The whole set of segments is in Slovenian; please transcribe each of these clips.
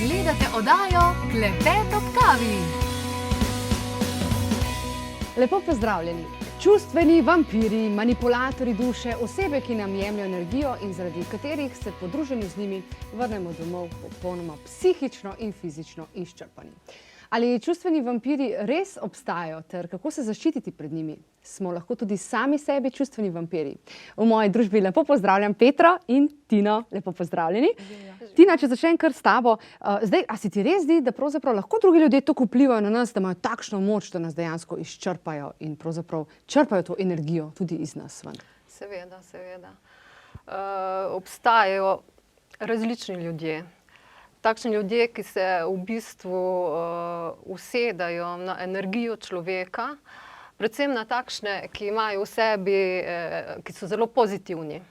Gledate oddajo Klepet ob kavi. Lepo pozdravljeni. Čustveni vampiri, manipulatorji duše, osebe, ki nam jemljajo energijo in zaradi katerih se po druženju z njimi vrnemo domov popolnoma psihično in fizično izčrpani. Ali čustveni vampiri res obstajajo ter kako se zaščititi pred njimi? Smo lahko tudi sami sebi čustveni vampiri? V moji družbi lepo pozdravljam Petro in Tino. Lepo pozdravljeni. Tina, če začnem kar s tabo. Zdaj, a si ti res zdi, da pravzaprav lahko drugi ljudje tako vplivajo na nas, da imajo takšno moč, da nas dejansko izčrpajo in pravzaprav črpajo to energijo tudi iz nas ven? Seveda. Obstajajo različni ljudje. Takšni ljudje, ki se v bistvu usedajo na energijo človeka, predvsem na takšne, ki imajo v sebi, ki so zelo pozitivni.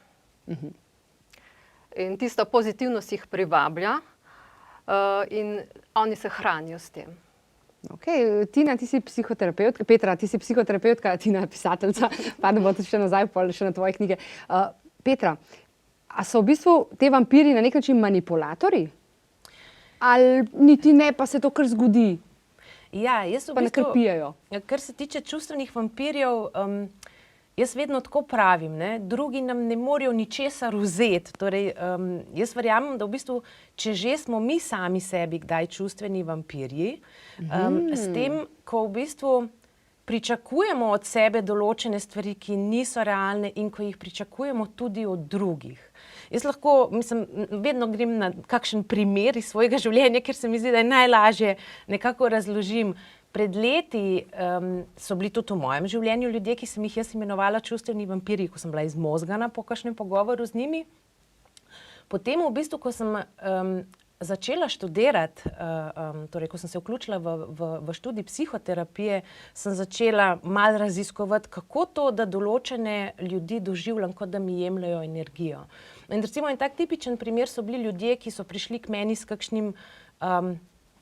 In tista pozitivnost jih privablja in oni se hranijo s tem. Okay. Tina, ti si psihoterapeutka, Petra, ti si psihoterapeutka, Tina je pisateljca, pa da bo še nazaj še na tvoje knjige. Petra, a so v bistvu te vampiri na nek način manipulatorji? Ali niti ne, pa se to kar zgodi? Ja, jaz v pa bistvu, nakrpijajo. Kar se tiče čustvenih vampirjev, jaz vedno tako pravim, ne? Drugi nam ne morejo ničesar vzeti. Torej, jaz verjamem, da v bistvu, če že smo mi sami sebi kdaj čustveni vampirji, s tem, ko v bistvu pričakujemo od sebe določene stvari, ki niso realne in ko jih pričakujemo tudi od drugih. Jaz lahko, vedno grem na kakšen primer iz svojega življenja, ker se mi zdi, da je najlažje nekako razložim. Pred leti so bili tudi v mojem življenju ljudje, ki sem jih jaz imenovala čustveni vampiri, ko sem bila izmozgana po kakšnem pogovoru z njimi. Potem v bistvu, ko sem začela študirati, torej ko sem se vključila v študij psihoterapije, sem začela malo raziskovati, kako to, da določene ljudi doživljam, kot da mi jemljajo energijo. In recimo en tak tipičen primer so bili ljudje, ki so prišli k meni s kakšnim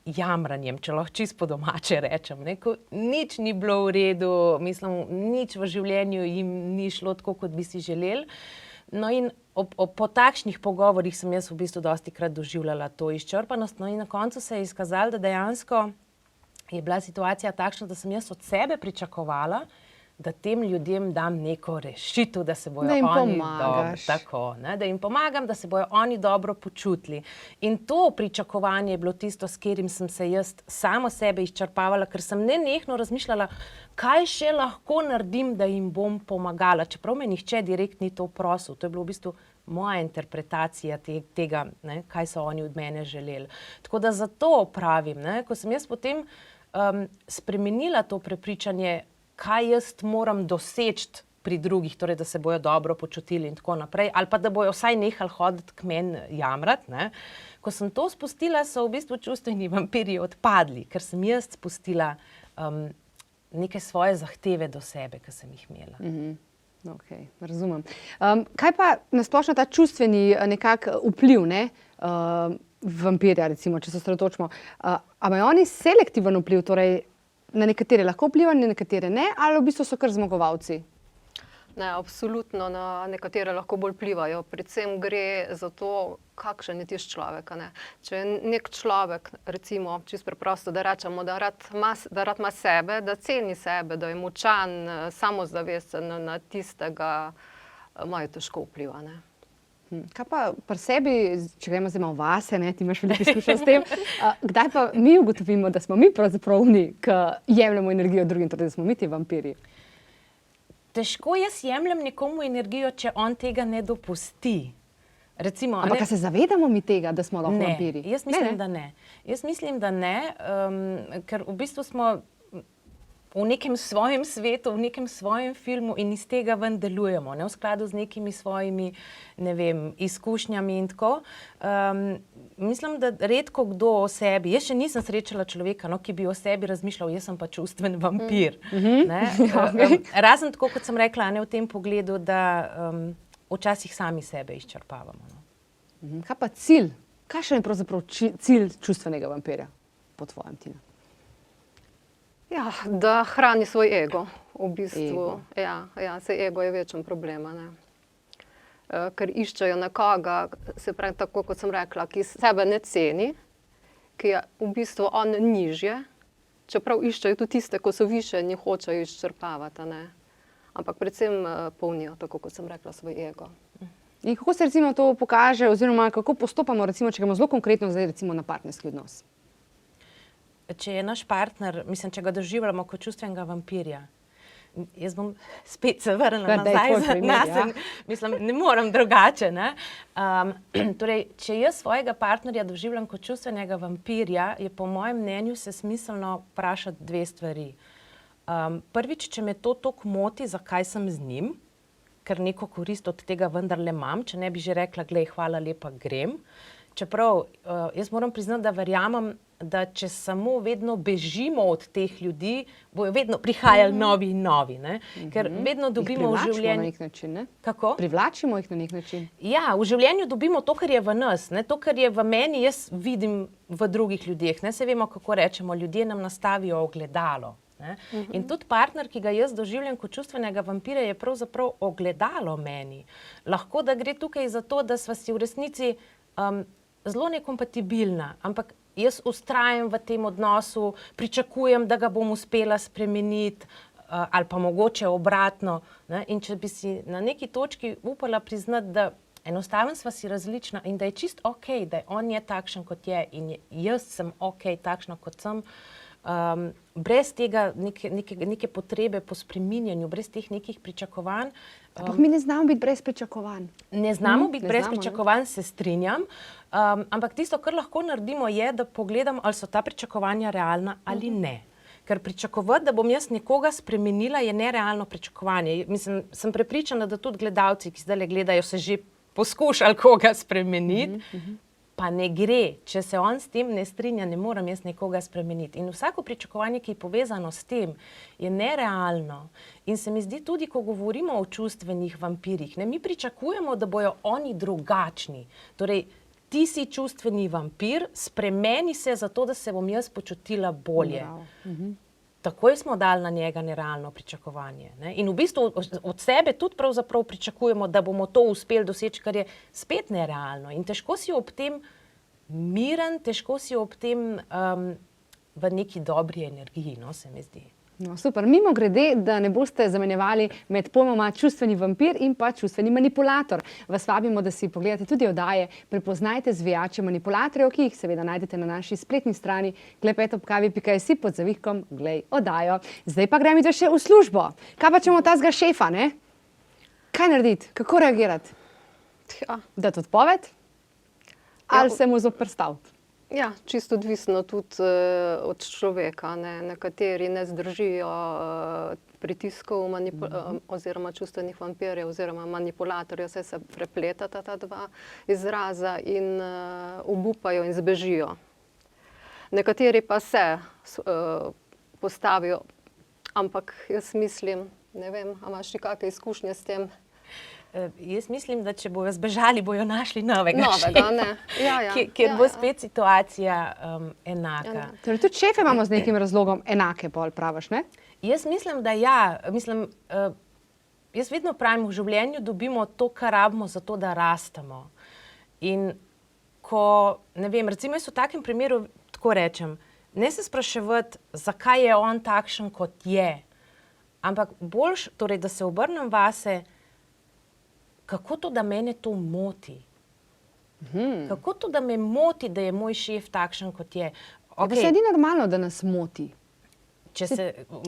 jamranjem, če lahko čisto po domače rečem. Ne? Ko nič ni bilo v redu, nič v življenju jim ni šlo tako, kot bi si želeli. No in po takšnih pogovorih sem jaz v bistvu dostikrat doživljala to izčrpanost. No in na koncu se je izkazalo, da dejansko je bila situacija takšna, da sem jaz od sebe pričakovala, da tem ljudem dam neko rešitev, da se bojo oni da jim pomagam, da se bojo oni dobro počutili. In to pričakovanje je bilo tisto, s katerim sem se jaz samo sebe izčrpavala, ker sem nenehno razmišljala, kaj še lahko naredim, da jim bom pomagala. Čeprav me nihče direkt ni to prosil. To je bilo v bistvu moja interpretacija tega, ne, kaj so oni od mene želeli. Tako da zato pravim, ne, ko sem jaz potem spremenila to prepričanje, kaj jaz moram doseči pri drugih, torej da se bojo dobro počutili in tako naprej, ali pa da bojo vsaj nehali hoditi k meni jamrati, ne. Ko sem to spustila, so v bistvu čustveni vampirji odpadli, ker sem jaz spustila neke svoje zahteve do sebe, ki sem jih imela. Okay, razumem. Kaj pa nasplošno ta čustveni nekak vpliv, ne, vampirja, recimo, če se osredotočimo, a imajo oni selektiven vpliv, torej na nekatere lahko vplivajo, na nekatere ne, ali v bistvu so kar zmagovalci? Ne, absolutno na nekatere lahko bolj vplivajo. Predvsem gre za to, kakšen je tisti človek. Ne? Če je nek človek, recimo, čisto preprosto, da rečemo, da rad ima sebe, da ceni sebe, da je močan, samozavesten, na tistega imajo težko vpliva. Ne? Kaj pa pri sebi, če gremo zdaj malo vase, ne, ti imaš veliko izkušenj s tem, kdaj pa mi ugotovimo, da smo mi pravzaprav oni, ki jemljemo energijo drugim, torej da smo mi ti vampiri? Težko jaz jemljem nekomu energijo, če on tega ne dopusti. Recimo, ampak se zavedamo mi tega, da smo lahko vampiri? Jaz mislim, da ne. Jaz mislim, da ne, ker v bistvu smo v nekem svojem svetu, v nekem svojem filmu in iz tega ven delujemo, ne, v skladu z nekimi svojimi, ne vem, izkušnjami in tako. Mislim, da redko kdo o sebi, jaz še nisem srečala človeka, no, ki bi o sebi razmišljal, jaz sem pa čustven vampir. Ne? Razen tako, kot sem rekla, ne, v tem pogledu, da včasih sami sebe izčrpavamo. No. Kaj pa cilj? Kakšen je pravzaprav cilj čustvenega vampirja, po tvojem, Tina? Ja, da hrani svoj ego, v bistvu. Ja, se ego je večen problem, ne. Ker iščejo nekoga, se pravi, tako kot sem rekla, ki sebe ne ceni ki je v bistvu on nižje, čeprav iščejo tudi tiste, ko so više, ne hočejo izčrpavati, ne. Ampak predvsem polnijo, tako kot sem rekla, svoj ego. In kako se recimo to pokaže, oziroma kako postopamo, recimo, če gremo zelo konkretno zdaj recimo na partnerski odnos? Če je naš partner, mislim, če ga doživljamo kot čustvenega vampirja, jaz bom spet se vrnila nazaj nase, mislim, ne morem drugače, ne. Torej, če jaz svojega partnerja doživljam kot čustvenega vampirja, je po mojem mnenju se smiselno vprašati dve stvari. Prvič, če me to toliko moti, zakaj sem z njim, ker neko korist od tega vendarle imam, če ne bi že rekla, glej, hvala lepa, grem. Čeprav jaz moram priznati, da verjamem, da če samo vedno bežimo od teh ljudi, bojo vedno prihajali novi in novi, ne? Ker vedno dobimo v življenju... na nek način, ne? Kako? Privlačimo jih na nek način. Ja, v življenju dobimo to, kar je v nas, ne? To, kar je v meni, jaz vidim v drugih ljudeh, ne? Se vemo, kako rečemo, ljudje nam nastavijo ogledalo. Ne? In tudi partner, ki ga jaz doživljam kot čustvenega vampirja, je pravzaprav ogledalo meni. Lahko, da gre tukaj za to, da sva si v resnici zelo nekompatibilna, ampak jaz vztrajam v tem odnosu, pričakujem, da ga bom uspela spremeniti, ali pa mogoče obratno, ne? In če bi si na neki točki upala priznati, da enostavno sva si različna in da je čist okej, da on je takšen, kot je, in jaz sem okej, takšna, kot sem, brez tega neke potrebe po spreminjanju, brez teh nekih pričakovanj. Ampak mi ne znamo biti brez pričakovanj. Ne znamo biti brez znamo, pričakovanj, se strinjam, ampak tisto, kar lahko naredimo, je, da pogledamo, ali so ta pričakovanja realna ali ne. Ker pričakovati, da bom jaz nekoga spremenila, je nerealno pričakovanje. Mislim, sem prepričana, da tudi gledalci, ki zdaj gledajo, se že poskušali koga spremeniti, pa ne gre. Če se on s tem ne strinja, ne morem jaz nekoga spremeniti. In vsako pričakovanje, ki je povezano s tem, je nerealno. In se mi zdi tudi, ko govorimo o čustvenih vampirjih, ne, mi pričakujemo, da bojo oni drugačni. Torej, ti si čustveni vampir, spremeni se zato, da se bom jaz počutila bolje. Takoj smo dali na njega nerealno pričakovanje. Ne? In v bistvu od sebe tudi pravzaprav pričakujemo, da bomo to uspeli doseči, kar je spet nerealno. In težko si ob tem miren, težko si ob tem v neki dobri energiji, no, se mi zdi. No, super. Mimo grede, da ne boste zamenjevali med pojmoma čustveni vampir in pa čustveni manipulator. Vas vabimo, da si pogledate tudi oddaje Prepoznajte zvijače manipulatorjev, ki jih seveda najdete na naši spletni strani klepetobkavi.si pod zavihkom Glej oddajo. Zdaj pa gremo še v službo. Kaj pa ćemo tazga šefa, ne? Kaj narediti? Kako reagirati? Ja. Dati odpoved? Ali se mu zoperstaviti? Ja, čisto odvisno tudi od človeka, ne. Nekateri ne zdržijo pritiskov oziroma čustvenih vampirjev oziroma manipulatorjev, saj se prepletata ta dva izraza in obupajo in zbežijo. Nekateri pa se postavijo, ampak jaz mislim, ne vem, a imaš ti kakšne izkušnje s tem? Jaz mislim, da če bojo zbežali, bojo našli novega Novega, ne. Ja, ja. Kjer bo spet situacija enaka. Torej, tudi šefe imamo z nekim razlogom enake, pol praviš, ne? Jaz mislim, da ja. Mislim, jaz vedno pravim, v življenju dobimo to, kar rabimo za to, da rastemo. In ko, ne vem, recimo jaz v takem primeru tako rečem, ne se spraševati, zakaj je on takšen, kot je, ampak boljš, torej, da se obrnem vase, kako to, da mene to moti? Kako to, da me moti, da je moj šef takšen, kot je? Pa se ni normalno, da nas moti. Če se,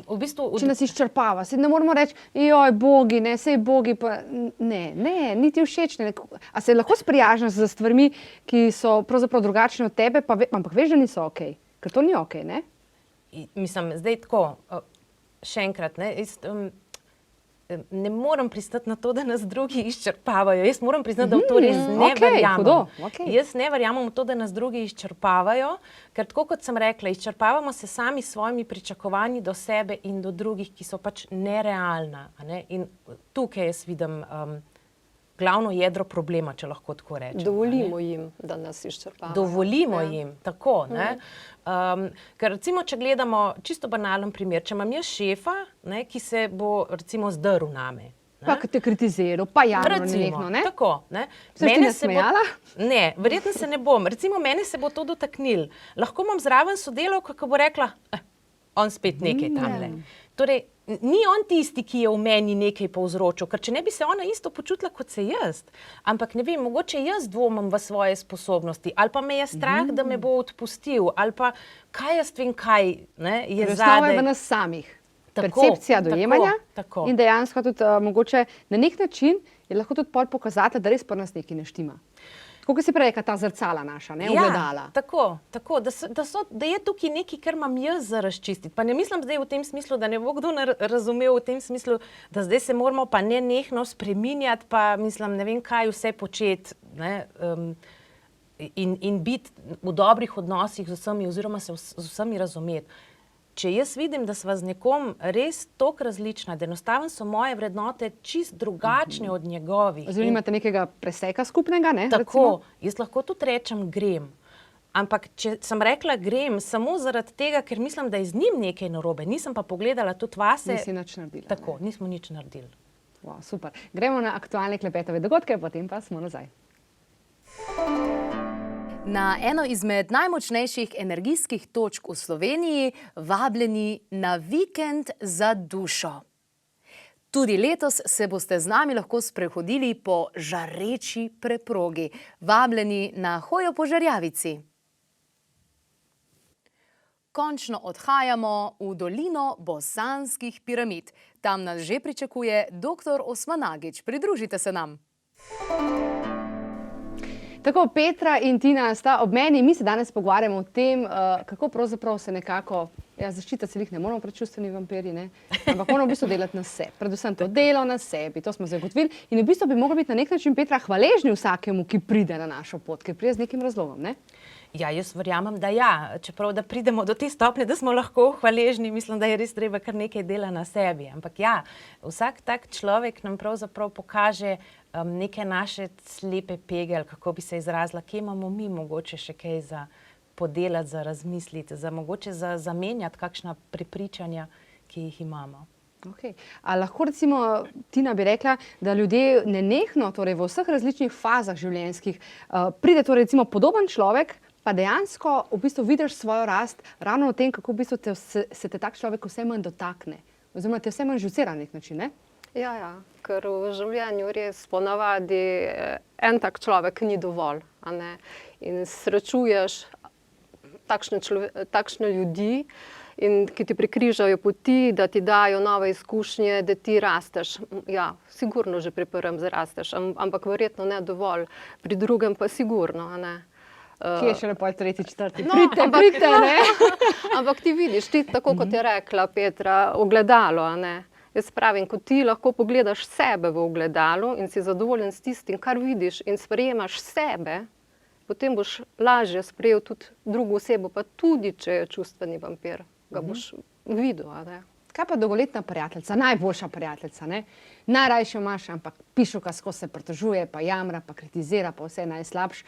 v bistvu... Če nas izčrpava, se ne moramo reči, joj, bogi, ne, sej bogi, pa ne, niti všečne. A se lahko sprijažnaš za stvarmi, ki so pravzaprav drugačne od tebe, ampak veš, da niso okej. Ker to ni okej, ne? Mislim, zdaj tako, še enkrat, ne, ne morem pristati na to, da nas drugi izčrpavajo. Jaz moram priznati, da v to res ne verjamem. Jaz ne verjamem v to, da nas drugi izčrpavajo, ker tako kot sem rekla, izčrpavamo se sami s svojimi pričakovanji do sebe in do drugih, ki so pač nerealna. Ne? In tukaj jaz vidim glavno jedro problema, če lahko tako rečem. Dovolimo jim, da nas izčrpavajo. Dovolimo jim, tako, ne. Ker recimo, če gledamo čisto banalen primer, če imam jaz šefa, ne, ki se bo recimo zdrl name, Pa te kritiziral, pa javno nenehno, ne? Tako, ne. Se boš ti nasmejala? Ne, verjetno se ne bom. Recimo, mene se bo to dotaknilo. Lahko imam zraven sodelavko, ki bo rekla, on spet nekaj tamle. Torej, ni on tisti, ki je v meni nekaj povzročil, ker če ne bi se ona isto počutila kot se jaz, ampak ne vem, mogoče jaz dvomim v svoje sposobnosti, ali pa me je strah, da me bo odpustil, ali pa kaj jaz vem, kaj je Osnova je zadaj. v nas samih. Tako, Percepcija dojemanja tako. in dejansko tudi mogoče na nek način je lahko tudi pol pokazati, da res pa nas nekaj ne štima. Tako kot si prej rekla, ta zrcala naša, ne, ogledala. Tako, da je tukaj nekaj, kar imam jaz za razčistiti. Pa ne mislim zdaj v tem smislu, da ne bo kdo razumel v tem smislu, da zdaj se moramo pa nenehno spreminjati, pa mislim, ne vem kaj vse početi, ne, in biti v dobrih odnosih z vsemi oziroma se z vsemi razumeti. Če jaz vidim, da sva z nekom res toliko različna, da enostavno so moje vrednote čist drugačne od njegovih. Oziroma imate nekega preseka skupnega, ne? Tako, jaz lahko tudi rečem grem. Ampak če sem rekla grem samo zaradi tega, ker mislim, da je z njim nekaj narobe, nisem pa pogledala tudi vase. Nisi nič naredila. Tako, nismo nič naredili. Wow, super. Gremo na aktualne klepetove dogodke, potem pa smo nazaj. Na eno izmed najmočnejših energijskih točk v Sloveniji vabljeni na vikend za dušo. Tudi letos se boste z nami lahko sprehodili po žareči preprogi. Vabljeni na hojo po Žerjavici. Končno odhajamo v dolino Bosanskih piramid. Tam nas že pričakuje dr. Osmanagić. Pridružite se nam. Tako, Petra in Tina sta ob meni. Mi se danes pogovarjamo o tem, kako pravzaprav se nekako, zaščita se jih ne moramo pred čustveni vampirji, ne? Ampak moramo v bistvu delati na sebi. Predvsem to delo na sebi, to smo zagotovili. In v bistvu bi mogli biti na nek način, Petra, hvaležni vsakemu, ki pride na našo pot, ker pride z nekim razlogom, ne? Ja, jaz verjamem, da ja. Čeprav, da pridemo do te stopnje, da smo lahko hvaležni, mislim, da je res treba kar nekaj dela na sebi. Ampak ja, vsak tak človek nam pravzaprav pokaže neke naše slepe pege, ali kako bi se izrazila, kje imamo mi mogoče še kaj za podelati, za razmisliti, mogoče za zamenjati kakšna prepričanja, ki jih imamo. Okay. A lahko recimo, Tina bi rekla, da ljudje nenehno, torej v vseh različnih fazah življenjskih, pride torej recimo podoben človek, pa dejansko v bistvu vidiš svojo rast ravno v tem, kako v bistvu se te tak človek vse manj dotakne. Oziroma te vse manj žucira na nek način, ne? Ja, ker v življenju res ponavadi en tak človek ni dovolj, a ne? In srečuješ takšne ljudi, in ki ti prikrižajo poti, da ti dajo nove izkušnje, da ti rasteš. Ja, sigurno že pri prvem zrasteš, ampak verjetno ne dovolj, pri drugem pa sigurno, a ne. Kje je še lepo tretji, četrti? No, Pridite, ne? Ampak ti vidiš, ti tako kot je rekla Petra, ogledalo, a ne. Jaz pravim, ko ti lahko pogledaš sebe v ogledalu in si zadovoljen s tistim, kar vidiš in sprejemaš sebe, potem boš lažje sprejel tudi drugo osebo, pa tudi, če je čustveni vampir, ga boš videl, a ne. Kaj pa dolgoletna prijateljica, najboljša prijateljica, ne? Najrajše imaš, ampak pišuka skozi se pritožuje, pa jamra, pa kritizira, pa vse najslabš.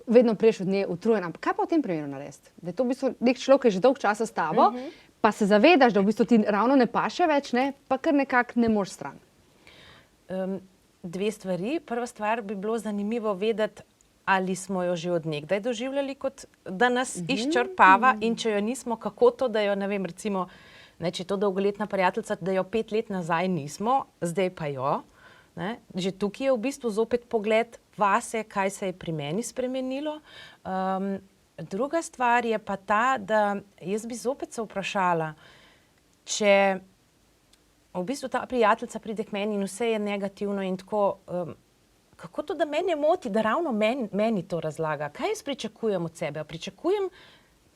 Vedno priješ od nje utrujen. Ampak kaj pa v tem primeru narediti? Da je to v bistvu nek človek, ki je že dolgo časa s tabo, pa se zavedaš, da v bistvu ti ravno ne paše več, ne? Pa kar nekako ne moreš stran. Dve stvari. Prva stvar bi bilo zanimivo vedeti, ali smo jo že od nekdaj doživljali, kot da nas izčrpava, in če jo nismo, kako to, da jo, ne vem, recimo, ne, če je to dolgoletna prijateljica, da jo 5 let nazaj nismo, zdaj pa jo. Ne. Že tukaj je v bistvu zopet pogled vase, kaj se je pri meni spremenilo. Druga stvar je pa ta, da jaz bi zopet se vprašala, če v bistvu ta prijateljica pride k meni in vse je negativno in tako, kako to, da mene moti, da ravno meni to razlaga? Kaj jaz pričakujem od sebe? Pričakujem,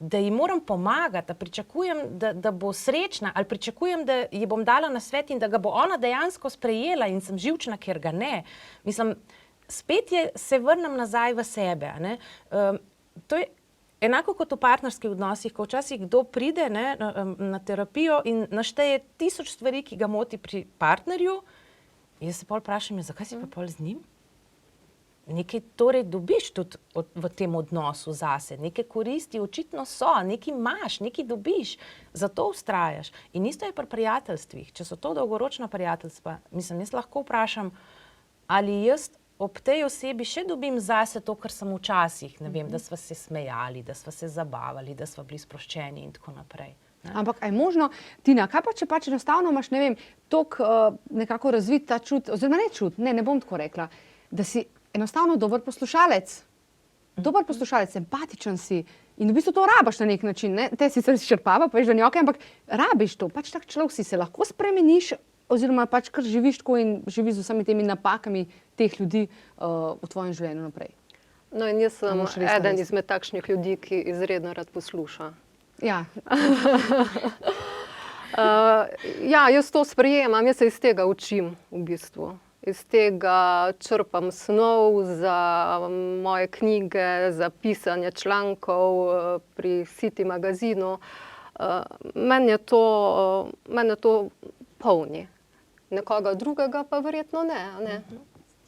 da ji moram pomagati, pričakujem, da bo srečna, ali pričakujem, da ji bom dala nasvet in da ga bo ona dejansko sprejela in sem živčna, ker ga ne. Mislim, spet se vrnem nazaj v sebe. Ne? To je enako kot v partnerskih odnosih, ko včasih kdo pride, ne, na terapijo in našteje 1000 stvari, ki ga moti pri partnerju. Jaz se pol vprašam, zakaj si pa pol z njim? nekaj torej dobiš tudi v tem odnosu zase, neke koristi očitno so, nekaj imaš, nekaj dobiš, zato vztrajaš. In isto je pri prijateljstvih, če so to dolgoročna prijateljstva, mislim, jaz lahko vprašam, ali jaz ob tej osebi še dobim zase to, kar sem včasih, ne vem, da sva se smejali, da sva se zabavali, da sva bili sproščeni in tako naprej. Ne? Ampak a je možno, Tina, kaj pa če pač enostavno imaš, ne vem, toliko nekako razvit ta čut, oziroma ne čut, ne bom tako rekla, da si enostavno dober poslušalec. Dober poslušalec, empatičen si in v bistvu to rabaš na nek način. Ne? Te sicer izčrpava, pa veš, da njoke, ampak rabiš to. Pač tak človek si se lahko spremeniš oziroma pač kar živiš tako in živiš z vsemi temi napakami teh ljudi v tvojem življenju naprej. No in jaz sem eden izmed takšnih ljudi, ki izredno rad posluša. Ja. Ja, jaz to sprejemam, jaz se iz tega učim v bistvu. Iz tega črpam snov za moje knjige, za pisanje člankov pri City magazinu. Mene to polni. Nekoga drugega pa verjetno ne.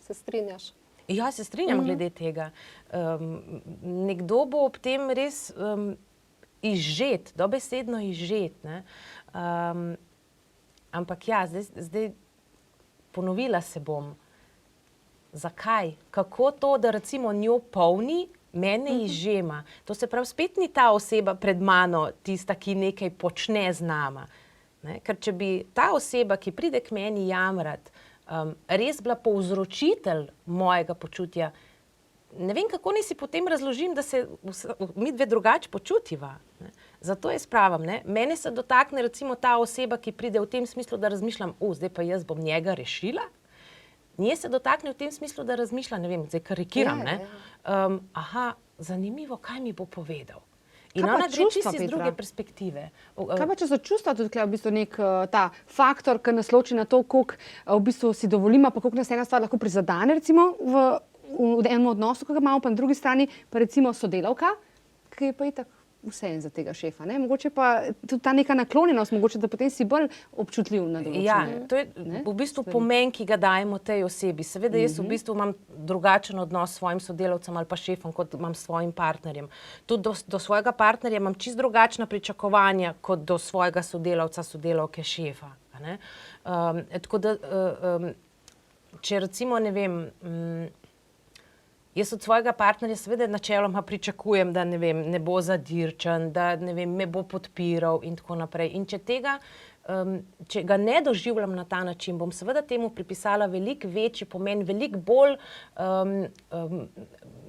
Se strinjaš? Ja, se strinjam glede tega. Nekdo bo ob tem res izžet, dobesedno izžet. Ne? Ampak ja, zdaj ponovila se bom. Zakaj? Kako to, da recimo njo polni, mene izžema? To se pravi, spet ni ta oseba pred mano tista, ki nekaj počne z nama. Ne? Ker če bi ta oseba, ki pride k meni jamrat, res bila povzročitelj mojega počutja, ne vem, kako naj si potem razložim, da se mi dve drugače počutiva. Ne? Zato jaz pravim, ne? Mene se dotakne recimo ta oseba, ki pride v tem smislu, da razmišljam, zdaj pa jaz bom njega rešila. Nje se dotakne v tem smislu, da razmišlja, ne vem, zdaj karikiram, ne? Aha, zanimivo, kaj mi bo povedal. In ona gre čisto iz druge perspektive. Kaj pa če so čustva tudi v bistvu nek ta faktor, ki nas loči na to, koliko v bistvu si dovolimo, pa koliko nas ena stvar lahko prizadene recimo v enem odnosu, ki ga imamo, pa na drugi strani pa recimo sodelavka, ki je pa itak vseeno za tega šefa. Ne? Mogoče pa tudi ta neka naklonjenost, mogoče da potem si bolj občutljiv na določene. Ja, to je v bistvu pomen, ki ga dajemo tej osebi. Seveda jaz v bistvu imam drugačen odnos s svojim sodelavcem ali pa šefom, kot imam s svojim partnerjem. Tudi do svojega partnerja imam čisto drugačna pričakovanja, kot do svojega sodelavca, sodelavke, šefa. Ne? Tako da, če recimo, ne vem, jaz od svojega partnerja seveda načeloma pričakujem, da ne bo zadirčen, da me bo podpiral in tako naprej. In če ga ne doživljam na ta način, bom seveda temu pripisala veliko večji pomen, veliko bolj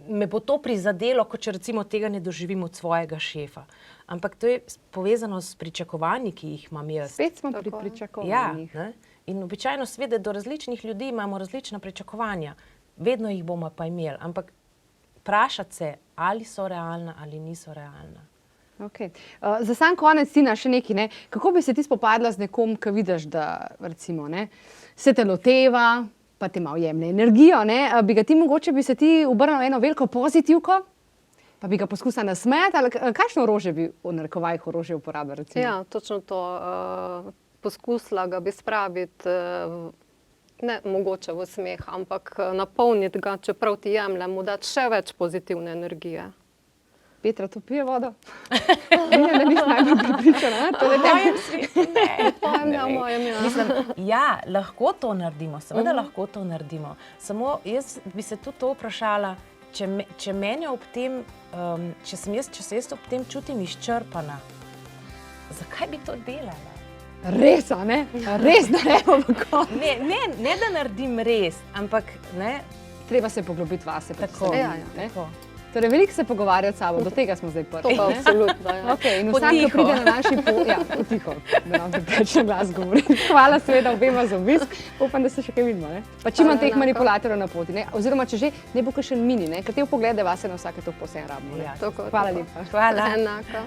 me bo to prizadelo, kot če recimo tega ne doživim od svojega šefa. Ampak to je povezano s pričakovanji, ki jih imam jaz. Spet smo pri pričakovanjih. Ja, in običajno seveda do različnih ljudi imamo različna pričakovanja. Vedno jih bomo pa imeli, ampak vprašati se, ali so realna ali niso realna. Okay. Za sam konec, Tina, še nekaj, ne? Kako bi se ti spopadla z nekom, ki vidiš, da recimo, ne, se te loteva, pa te malo jemlje energijo, ne? Bi se ti obrnila eno veliko pozitivko, pa bi ga poskusila nasmejati, ali kakšno orožje bi v narekovajih orožje uporabila? Recimo? Ja, točno to. Poskusila ga bi spraviti ne mogoče v smeh, ampak napolniti ga, čeprav ti jemljem, mu dati še več pozitivne energije. Petra, to pije vodo? Ne, nisem najbolj pripričana. Mislim, ja, lahko to naredimo, seveda lahko to naredimo. Samo jaz bi se tudi to vprašala, če mene ob tem, če se jaz ob tem čutim izčrpana, zakaj bi to delala? Res, a ne? Res naredimo v koncu. Ne, da naredim res, ampak ne. Treba se poglobiti vase. Tako. Torej, veliko se pogovarjati s sabo, do tega smo zdaj prvi. To pa absolutno, ja. Okay, in vsak, ki pride na naši potiho, da nam preveč na glas govori. Hvala seveda obema za obisk. Upam, da se še kaj vidimo, ne? Pa čim imam teh manipulatorjev na poti, ne? Oziroma, če že, ne bo kakšen mini, ne? Ker te poglede vase na vsake to posebej rabimo, ne? Tako. Hvala lepa. Hvala. Enako.